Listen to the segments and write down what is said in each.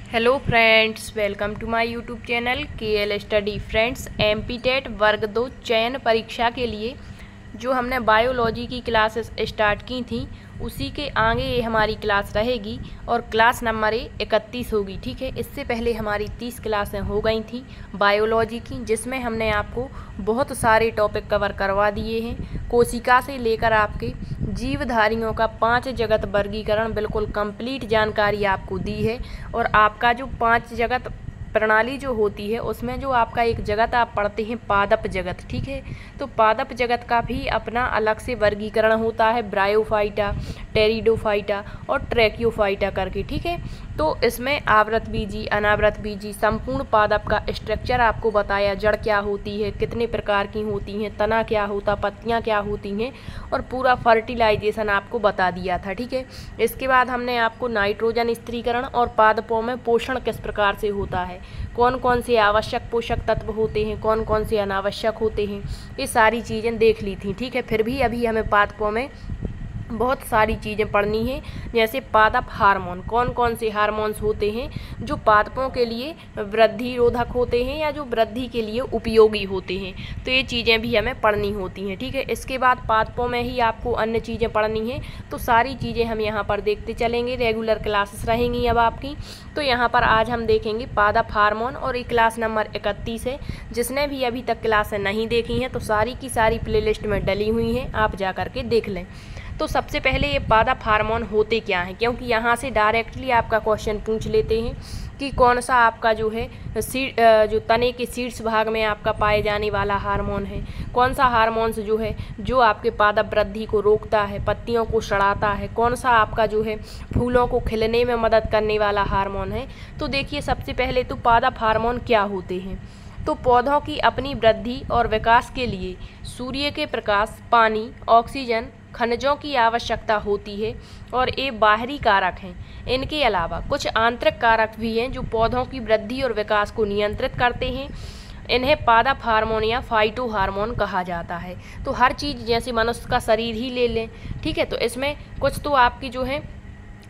Hello friends, welcome to my YouTube channel KL study. Friends, MPTET वर्ग 2 चयन परीक्षा के लिए जो हमने बायोलॉजी की क्लासेस स्टार्ट की थी उसी के आगे ये हमारी क्लास रहेगी और क्लास नंबर 31 होगी। ठीक है, इससे पहले हमारी 30 क्लासें हो गई थी बायोलॉजी की, जिसमें हमने आपको बहुत सारे टॉपिक कवर करवा दिए हैं। कोशिका से लेकर आपके जीवधारियों का 5 जगत वर्गीकरण बिल्कुल कंप्लीट जानकारी आपको दी है। और आपका जो 5 जगत प्रणाली जो होती है उसमें जो आपका एक जगत आप पढ़ते हैं पादप जगत। ठीक है, तो पादप जगत का भी अपना अलग से वर्गीकरण होता है, ब्रायोफाइटा, टेरिडोफाइटा और ट्रैकियोफाइटा करके। ठीक है, तो इसमें आवृत बीजी, अनावृत बीजी, संपूर्ण पादप का स्ट्रक्चर आपको बताया, जड़ क्या होती है, कितने प्रकार की होती हैं, तना क्या होता, पत्तियां क्या होती हैं और पूरा फर्टिलाइजेशन आपको बता दिया था। ठीक है, इसके बाद हमने आपको नाइट्रोजन स्थिरीकरण और पादपों में पोषण किस प्रकार से होता है, कौन कौन से आवश्यक पोषक तत्व होते हैं, कौन कौन से अनावश्यक होते हैं, ये सारी चीज़ें देख ली थी। ठीक है, फिर भी अभी हमें पादपों में बहुत सारी चीज़ें पढ़नी है, जैसे पादप हार्मोन, कौन कौन से हार्मोन्स होते हैं जो पादपों के लिए वृद्धि रोधक होते हैं या जो वृद्धि के लिए उपयोगी होते हैं, तो ये चीज़ें भी हमें पढ़नी होती हैं। ठीक है, इसके बाद पादपों में ही आपको अन्य चीज़ें पढ़नी हैं, तो सारी चीज़ें हम यहाँ पर देखते चलेंगे। रेगुलर क्लासेस रहेंगी अब आपकी। तो यहाँ पर आज हम देखेंगे पादप हार्मोन और ये क्लास नंबर 31 है। जिसने भी अभी तक क्लासें नहीं देखी हैं तो सारी की सारी प्लेलिस्ट में डली हुई हैं, आप जा कर के देख लें। तो सबसे पहले ये पादप हार्मोन होते क्या हैं, क्योंकि यहाँ से डायरेक्टली आपका क्वेश्चन पूछ लेते हैं कि कौन सा आपका जो है जो तने के शीर्ष भाग में आपका पाए जाने वाला हार्मोन है, कौन सा हार्मोन्स जो है जो आपके पादप वृद्धि को रोकता है, पत्तियों को सड़ाता है, कौन सा आपका जो है फूलों को खिलने में मदद करने वाला हार्मोन है। तो देखिए, सबसे पहले तो पादप हार्मोन क्या होते हैं। तो पौधों की अपनी वृद्धि और विकास के लिए सूर्य के प्रकाश, पानी, ऑक्सीजन, खनिजों की आवश्यकता होती है और ये बाहरी कारक हैं। इनके अलावा कुछ आंतरिक कारक भी हैं जो पौधों की वृद्धि और विकास को नियंत्रित करते हैं। इन्हें पादप हार्मोन या फाइटो हार्मोन कहा जाता है। तो हर चीज़, जैसे मनुष्य का शरीर ही ले लें, ठीक है, तो इसमें कुछ तो आपकी जो है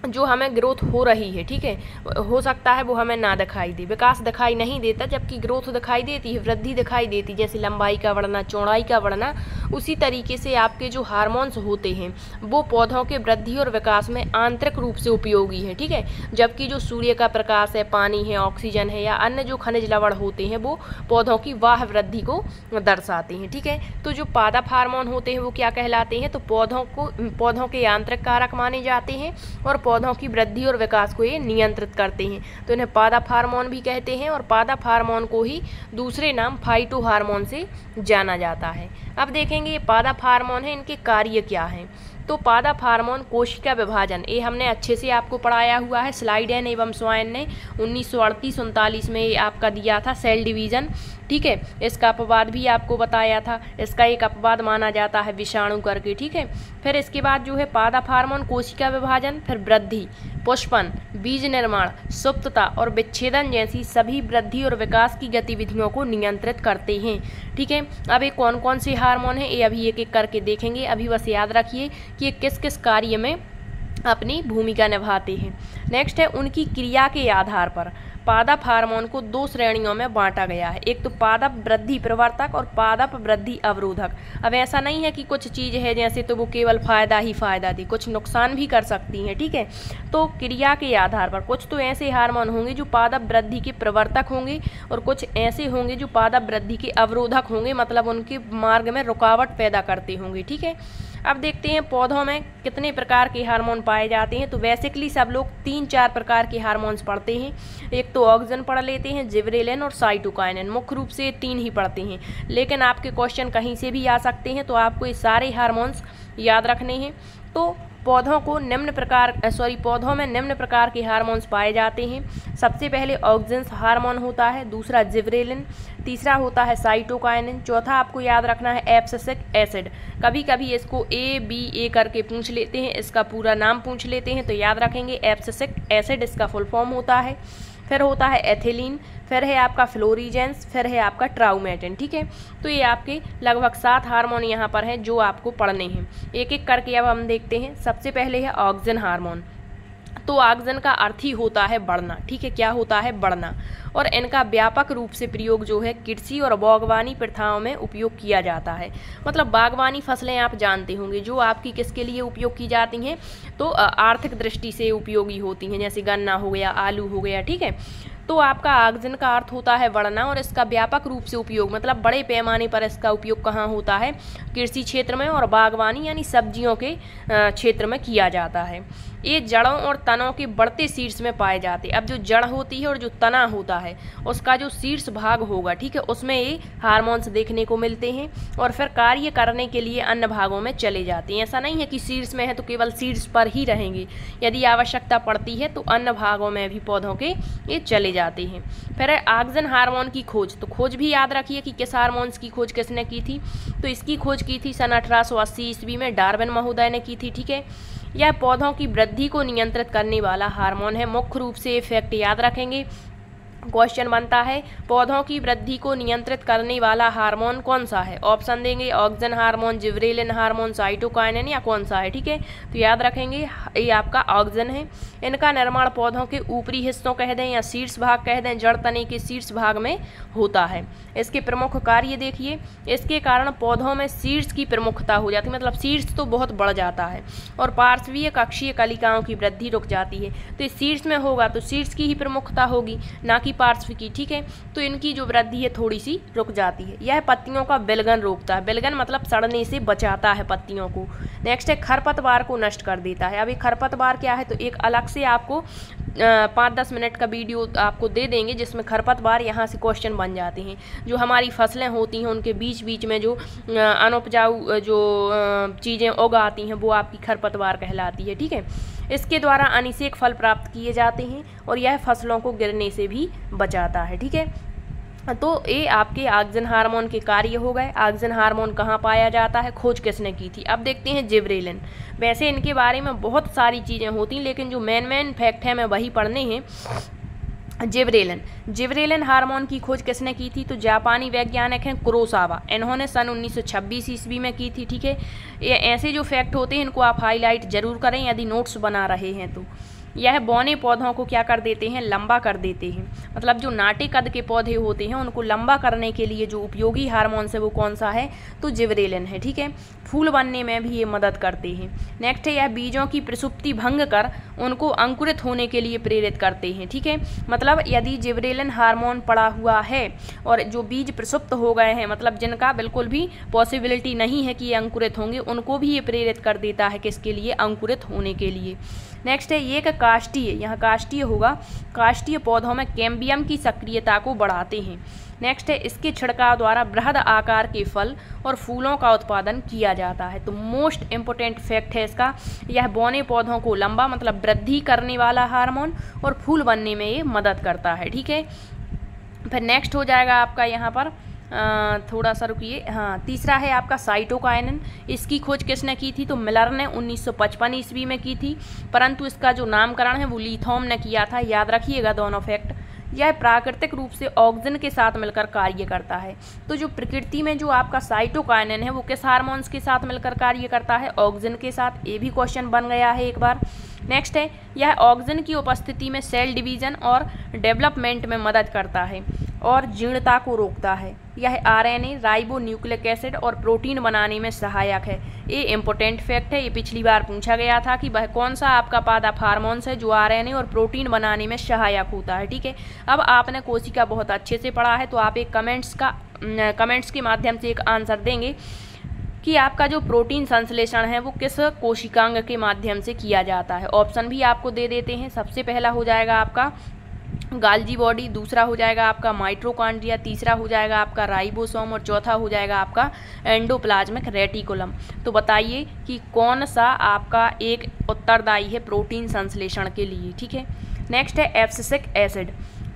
जो हमें ग्रोथ हो रही है, ठीक है, हो सकता है वो हमें ना दिखाई दे, विकास दिखाई नहीं देता, जबकि ग्रोथ दिखाई देती है, वृद्धि दिखाई देती, जैसे लंबाई का बढ़ना, चौड़ाई का बढ़ना। उसी तरीके से आपके जो हार्मोन्स होते हैं वो पौधों के वृद्धि और विकास में आंतरिक रूप से उपयोगी है। ठीक है, जबकि जो सूर्य का प्रकाश है, पानी है, ऑक्सीजन है या अन्य जो खनिज लवण होते हैं वो पौधों की वाह वृद्धि को दर्शाते हैं। ठीक है, तो जो पादप हार्मोन होते हैं वो क्या कहलाते हैं, तो पौधों के आंतरिक कारक माने जाते हैं और पौधों की वृद्धि और विकास को ये नियंत्रित करते हैं, तो इन्हें पादप हार्मोन भी कहते हैं। और पादप हार्मोन को ही दूसरे नाम फाइटो हार्मोन से जाना जाता है। अब देखेंगे ये पादप हार्मोन है, इनके कार्य क्या हैं। तो पादप हार्मोन कोशिका विभाजन, ये हमने अच्छे से आपको पढ़ाया हुआ है। स्लाइडेन एवं स्वाइन ने 1938-39 में ये आपका दिया था, सेल डिवीजन। ठीक है, इसका अपवाद भी आपको बताया था, इसका एक अपवाद माना जाता है विषाणु करके। ठीक है, फिर इसके बाद जो है पादप हार्मोन कोशिका विभाजन, फिर वृद्धि, पुष्पन, बीज निर्माण, सुप्तता और विच्छेदन जैसी सभी वृद्धि और विकास की गतिविधियों को नियंत्रित करते हैं। ठीक है, अब ये कौन कौन से हार्मोन हैं ये अभी एक एक करके देखेंगे। अभी बस याद रखिए कि ये किस किस कार्य में अपनी भूमिका निभाते हैं। नेक्स्ट है उनकी क्रिया के आधार पर पादप हार्मोन को 2 श्रेणियों में बांटा गया है। एक तो पादप वृद्धि प्रवर्तक और पादप वृद्धि अवरोधक। अब ऐसा नहीं है कि कुछ चीज़ है जैसे तो वो केवल फ़ायदा ही फ़ायदा दी, कुछ नुकसान भी कर सकती हैं। ठीक है, तो क्रिया के आधार पर कुछ तो ऐसे हार्मोन होंगे जो पादप वृद्धि के प्रवर्तक होंगे और कुछ ऐसे होंगे जो पादप वृद्धि के अवरोधक होंगे, मतलब उनके मार्ग में रुकावट पैदा करते होंगे। ठीक है, अब देखते हैं पौधों में कितने प्रकार के हार्मोन पाए जाते हैं। तो बेसिकली सब लोग 3-4 प्रकार के हार्मोन्स पढ़ते हैं। एक तो ऑक्सिन पढ़ लेते हैं, जिबरेलिन और साइटोकाइनिन, मुख्य रूप से 3 ही पढ़ते हैं। लेकिन आपके क्वेश्चन कहीं से भी आ सकते हैं, तो आपको ये सारे हार्मोन्स याद रखने हैं। तो पौधों में निम्न प्रकार के हार्मोन्स पाए जाते हैं। सबसे पहले ऑक्सिन हार्मोन होता है, दूसरा जिबरेलिन, तीसरा होता है साइटोकाइनिन, चौथा आपको याद रखना है एब्सिसिक एसिड। कभी कभी इसको ABA करके पूछ लेते हैं, इसका पूरा नाम पूछ लेते हैं, तो याद रखेंगे एब्सिसिक एसिड इसका फुल फॉर्म होता है। फिर होता है एथिलीन, फिर है आपका फ्लोरीजेंस, फिर है आपका ट्राउमेटिन। ठीक है, तो ये आपके लगभग 7 हार्मोन यहाँ पर हैं जो आपको पढ़ने हैं। एक एक करके अब हम देखते हैं। सबसे पहले है ऑक्सिन हार्मोन। तो ऑक्सीजन का अर्थ ही होता है बढ़ना, ठीक है, क्या होता है, बढ़ना। और इनका व्यापक रूप से प्रयोग जो है कृषि और बागवानी प्रथाओं में उपयोग किया जाता है। मतलब बागवानी फसलें आप जानते होंगे जो आपकी किसके लिए उपयोग की जाती हैं, तो आर्थिक दृष्टि से उपयोगी होती हैं, जैसे गन्ना हो गया, आलू हो गया, ठीक है। तो आपका ऑक्सीजन का अर्थ होता है बढ़ना, और इसका व्यापक रूप से उपयोग मतलब बड़े पैमाने पर इसका उपयोग कहाँ होता है, कृषि क्षेत्र में और बागवानी यानी सब्जियों के क्षेत्र में किया जाता है। ये जड़ों और तनों के बढ़ते शीर्ष में पाए जाते हैं। अब जो जड़ होती है और जो तना होता है उसका जो शीर्ष भाग होगा, ठीक है, उसमें ये हार्मोन्स देखने को मिलते हैं और फिर कार्य करने के लिए अन्य भागों में चले जाते हैं। ऐसा नहीं है कि शीर्ष में है तो केवल शीर्ष पर ही रहेंगे, यदि आवश्यकता पड़ती है तो अन्य भागों में भी पौधों के ये चले जाते हैं। फिर ऑक्सीजन हार्मोन की खोज, तो खोज भी याद रखिए कि किस हार्मोन्स की खोज किसने की थी, तो इसकी खोज की थी सन 1880 ईस्वी में डार्विन महोदय ने की थी, ठीक है। यह पौधों की वृद्धि को नियंत्रित करने वाला हार्मोन है। मुख्य रूप से ये फैक्ट याद रखेंगे, क्वेश्चन बनता है पौधों की वृद्धि को नियंत्रित करने वाला हार्मोन कौन सा है। ऑप्शन देंगे oxygen hormone, gibberellin hormone, cytokinin या कौन सा है, ठीक है। तो याद रखेंगे ये आपका ऑक्सीजन है। इनका निर्माण पौधों के ऊपरी हिस्सों कह दें या शीर्ष भाग कह दें, जड़ तने के शीर्ष भाग में होता है। इसके प्रमुख कार्य देखिए, इसके कारण पौधों में शीर्ष की प्रमुखता हो जाती है, मतलब शीर्ष तो बहुत बढ़ जाता है और पार्श्वीय कक्षीय कलिकाओं की वृद्धि रुक जाती है। तो इस शीर्ष में होगा तो शीर्ष की ही प्रमुखता होगी, ना कि पार्श्व की, ठीक है। तो इनकी जो वृद्धि है थोड़ी सी रुक जाती है। यह पत्तियों का विलगन रोकता है, विलगन मतलब सड़ने से बचाता है पत्तियों को। नेक्स्ट है खरपतवार को नष्ट कर देता है। अब ये खरपतवार क्या है, तो एक अलग से आपको 5-10 मिनट का वीडियो आपको दे देंगे जिसमें खरपतवार यहाँ से क्वेश्चन बन जाते हैं। जो हमारी फसलें होती हैं उनके बीच बीच में जो अनुपजाऊ जो चीज़ें उगाती हैं वो आपकी खरपतवार कहलाती है, ठीक है। इसके द्वारा अनिषेक फल प्राप्त किए जाते हैं और यह फसलों को गिरने से भी बचाता है, ठीक है। तो ये आपके ऑक्सीजन हार्मोन के कार्य हो गए। ऑक्सीजन हार्मोन कहाँ पाया जाता है, खोज किसने की थी। अब देखते हैं जिबरेलिन। वैसे इनके बारे में बहुत सारी चीज़ें होती हैं लेकिन जो मेन फैक्ट है मैं वही पढ़ने हैं। जिबरेलिन हार्मोन की खोज किसने की थी, तो जापानी वैज्ञानिक हैं कुरोसावा। इन्होंने सन 1926 ईस्वी में की थी, ठीक है। ये ऐसे जो फैक्ट होते हैं इनको आप हाईलाइट जरूर करें यदि नोट्स बना रहे हैं तो। यह बौने पौधों को क्या कर देते हैं, लंबा कर देते हैं। मतलब जो नाटे कद के पौधे होते हैं उनको लंबा करने के लिए जो उपयोगी हार्मोन है वो कौन सा है, तो जिबरेलिन है, ठीक है। फूल बनने में भी ये मदद करते हैं। नेक्स्ट है यह बीजों की प्रसुप्ति भंग कर उनको अंकुरित होने के लिए प्रेरित करते हैं, ठीक है। मतलब यदि जिबरेलिन हार्मोन पड़ा हुआ है और जो बीज प्रसुप्त हो गए हैं, मतलब जिनका बिल्कुल भी पॉसिबिलिटी नहीं है कि ये अंकुरित होंगे, उनको भी ये प्रेरित कर देता है किसके लिए, अंकुरित होने के लिए। नेक्स्ट है ये काष्ठीय, यहाँ काष्ठीय होगा, काष्ठीय पौधों में कैम्बियम की सक्रियता को बढ़ाते हैं। नेक्स्ट है इसके छिड़काव द्वारा बृहद आकार के फल और फूलों का उत्पादन किया जाता है। तो मोस्ट इम्पोर्टेंट फैक्ट है इसका, यह बौने पौधों को लंबा मतलब वृद्धि करने वाला हार्मोन और फूल बनने में ये मदद करता है, ठीक है। फिर नेक्स्ट हो जाएगा आपका यहाँ पर थोड़ा सा रुकिए, हाँ, तीसरा है आपका साइटोकाइनिन। इसकी खोज किसने की थी, तो मिलर ने 1955 ईस्वी में की थी, परंतु इसका जो नामकरण है वो लीथोम ने किया था। याद रखिएगा दोनों फैक्ट। यह प्राकृतिक रूप से ऑक्सीजन के साथ मिलकर कार्य करता है। तो जो प्रकृति में जो आपका साइटोकाइनिन है वो किस हार्मोन्स के साथ मिलकर कार्य करता है, ऑक्सीजन के साथ। ये भी क्वेश्चन बन गया है एक बार। नेक्स्ट है यह ऑक्सीजन की उपस्थिति में सेल डिवीजन और डेवलपमेंट में मदद करता है और जीर्णता को रोकता है। यह आरएनए, राइबो न्यूक्लिक एसिड और प्रोटीन बनाने में सहायक है। ये इंपॉर्टेंट फैक्ट है, ये पिछली बार पूछा गया था कि वह कौन सा आपका पादप हार्मोन्स है जो आरएनए और प्रोटीन बनाने में सहायक होता है, ठीक है। अब आपने कोशिका बहुत अच्छे से पढ़ा है तो आप एक कमेंट्स के माध्यम से एक आंसर देंगे कि आपका जो प्रोटीन संश्लेषण है वो किस कोशिकांग के माध्यम से किया जाता है। ऑप्शन भी आपको दे देते हैं। सबसे पहला हो जाएगा आपका गाल्जी बॉडी, दूसरा हो जाएगा आपका माइटोकॉन्ड्रिया, तीसरा हो जाएगा आपका राइबोसोम और चौथा हो जाएगा आपका एंडोप्लाज्मिक रेटिकुलम। तो बताइए कि कौन सा आपका एक उत्तरदायी है प्रोटीन संश्लेषण के लिए, ठीक है। नेक्स्ट है एब्सिसिक एसिड।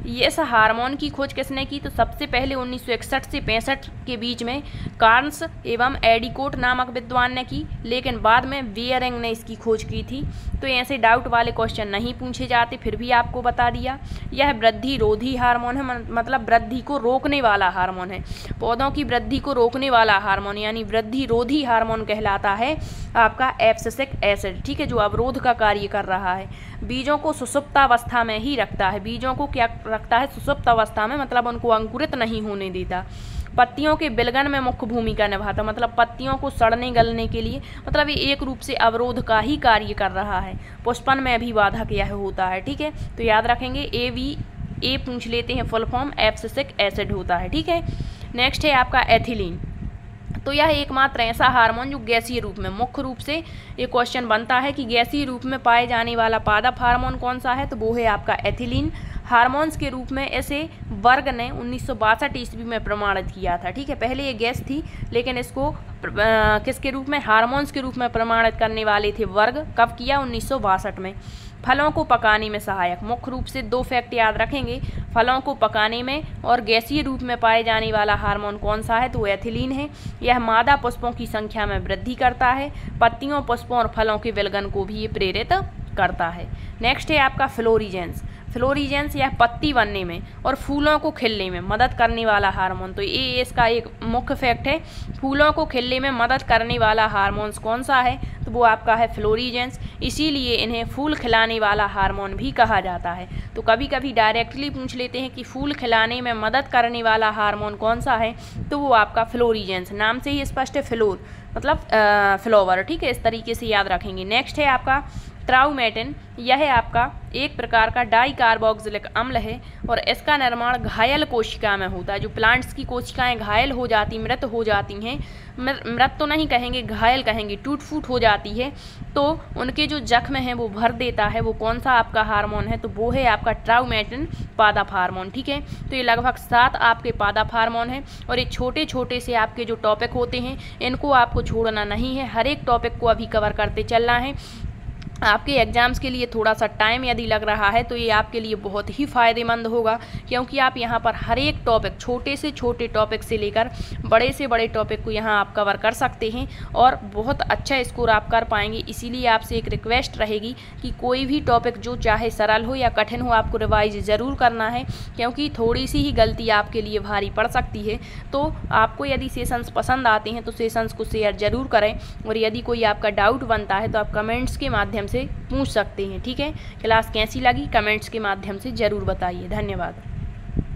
ये इस हार्मोन की खोज किसने की, तो सबसे पहले 1961 से 65 के बीच में कार्न्स एवं एडिकोट नामक विद्वान ने की, लेकिन बाद में वियरिंग ने इसकी खोज की थी। तो ऐसे डाउट वाले क्वेश्चन नहीं पूछे जाते, फिर भी आपको बता दिया। यह वृद्धि रोधी हार्मोन है, मतलब वृद्धि को रोकने वाला हार्मोन है। पौधों की वृद्धि को रोकने वाला हार्मोन यानी वृद्धि रोधी हार्मोन कहलाता है आपका एब्सिसिक एसिड, ठीक है, जो अवरोध का कार्य कर रहा है। बीजों को सुषुप्तावस्था में ही रखता है। बीजों को क्या रखता है? सुषुप्त अवस्था में, मतलब उनको अंकुरित नहीं होने देता। पत्तियों के विलगन में मुख्य भूमिका निभाता, मतलब पत्तियों को सड़ने गलने के लिए, मतलब ये एक रूप से अवरोध का ही कार्य कर रहा है। पुष्पन में भी बाधक यह होता है। ठीक है, तो याद रखेंगे ए पूछ लेते हैं फुल फॉर्म, एब्सिसिक एसिड होता है। ठीक है, नेक्स्ट है आपका एथिलीन। तो यह एकमात्र ऐसा हार्मोन जो गैसीय रूप में, मुख्य रूप से ये क्वेश्चन बनता है कि गैसीय रूप में पाए जाने वाला पादप हार्मोन कौन सा है, तो वो है आपका एथिलीन। हार्मोन्स के रूप में इसे वर्ग ने 1962 ईस्वी में प्रमाणित किया था। ठीक है, पहले ये गैस थी, लेकिन इसको किसके रूप में? हार्मोन्स के रूप में प्रमाणित करने वाले थे वर्ग। कब किया? 1962 में। फलों को पकाने में सहायक, मुख्य रूप से 2 फैक्ट याद रखेंगे, फलों को पकाने में और गैसीय रूप में पाए जाने वाला हार्मोन कौन सा है, तो एथिलीन है। यह मादा पुष्पों की संख्या में वृद्धि करता है। पत्तियों, पुष्पों और फलों के विलगन को भी ये प्रेरित करता है। नेक्स्ट है आपका फ्लोरीजेंस। फ्लोरीजेंस यह पत्ती बनने में और फूलों को खिलने में मदद करने वाला हार्मोन, तो ये इसका एक मुख्य फैक्ट है। फूलों को खिलने में मदद करने वाला हार्मोन्स कौन सा है, तो वो आपका है फ्लोरीजेंस। इसीलिए इन्हें फूल खिलाने वाला हार्मोन भी कहा जाता है। तो कभी कभी डायरेक्टली पूछ लेते हैं कि फूल खिलाने में मदद करने वाला हार्मोन कौन सा है, तो वो आपका फ्लोरीजेंस, नाम से ही स्पष्ट है, फ्लोर मतलब फ्लावर। ठीक है, इस तरीके से याद रखेंगे। नेक्स्ट है आपका ट्राउमेटिन। यह आपका एक प्रकार का डाइकार्बोक्सिलिक अम्ल है और इसका निर्माण घायल कोशिका में होता है। जो प्लांट्स की कोशिकाएं घायल हो जाती, मृत हो जाती हैं, मृत तो नहीं कहेंगे, घायल कहेंगे, टूट फूट हो जाती है, तो उनके जो जख्म हैं वो भर देता है। वो कौन सा आपका हार्मोन है, तो वो है आपका ट्राउमेटिन पादप हार्मोन। ठीक है, तो ये लगभग 7 आपके पादप हार्मोन हैं और ये छोटे छोटे से आपके जो टॉपिक होते हैं इनको आपको छोड़ना नहीं है, हर एक टॉपिक को अभी कवर करते चलना है। आपके एग्ज़ाम्स के लिए थोड़ा सा टाइम यदि लग रहा है तो ये आपके लिए बहुत ही फ़ायदेमंद होगा, क्योंकि आप यहाँ पर हर एक टॉपिक, छोटे से छोटे टॉपिक से लेकर बड़े से बड़े टॉपिक को यहाँ आप कवर कर सकते हैं और बहुत अच्छा स्कोर आप कर पाएंगे। इसीलिए आपसे एक रिक्वेस्ट रहेगी कि कोई भी टॉपिक जो चाहे सरल हो या कठिन हो, आपको रिवाइज ज़रूर करना है, क्योंकि थोड़ी सी ही गलती आपके लिए भारी पड़ सकती है। तो आपको यदि सेशंस पसंद आते हैं तो सेशंस को शेयर ज़रूर करें और यदि कोई आपका डाउट बनता है तो आप कमेंट्स के माध्यम से पूछ सकते हैं। ठीक है, क्लास कैसी लगी कमेंट्स के माध्यम से ज़रूर बताइए। धन्यवाद।